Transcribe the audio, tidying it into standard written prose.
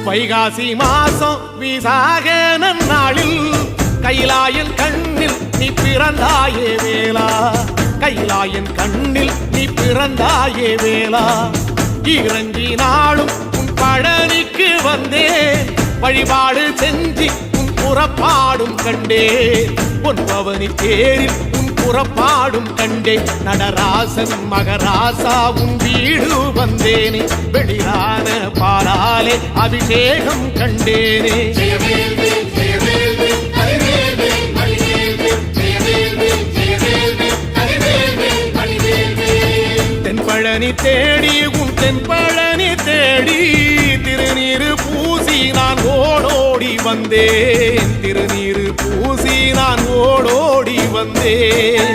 வைகாசி மாசம் விசாக நன்னாளில் கைலாயன் கண்ணில் நீ பிறந்தாயே வேளா, கைலாயன் கண்ணில் நீ பிறந்தாயே வேளா. இறங்கி நாளும் உன் பழனிக்கு வந்தேன், வழிபாடு செஞ்சு உன் புறப்பாடும் கண்டே. பொன்பவனி தேரில் உன் புறப்பாடும் கண்டே. நடராசன் மகராசா உன் வீடு வந்தேனே, வெளியான பாலாலே அபிஷேகம் கண்டேனே. தென்பழனி தேடி உன் தென்பழனி தேடி திருநீரு பூசி நான் ஓடோடி வந்தேன், திருநீரு பூசி நான் ஓடோடி வந்தேன்.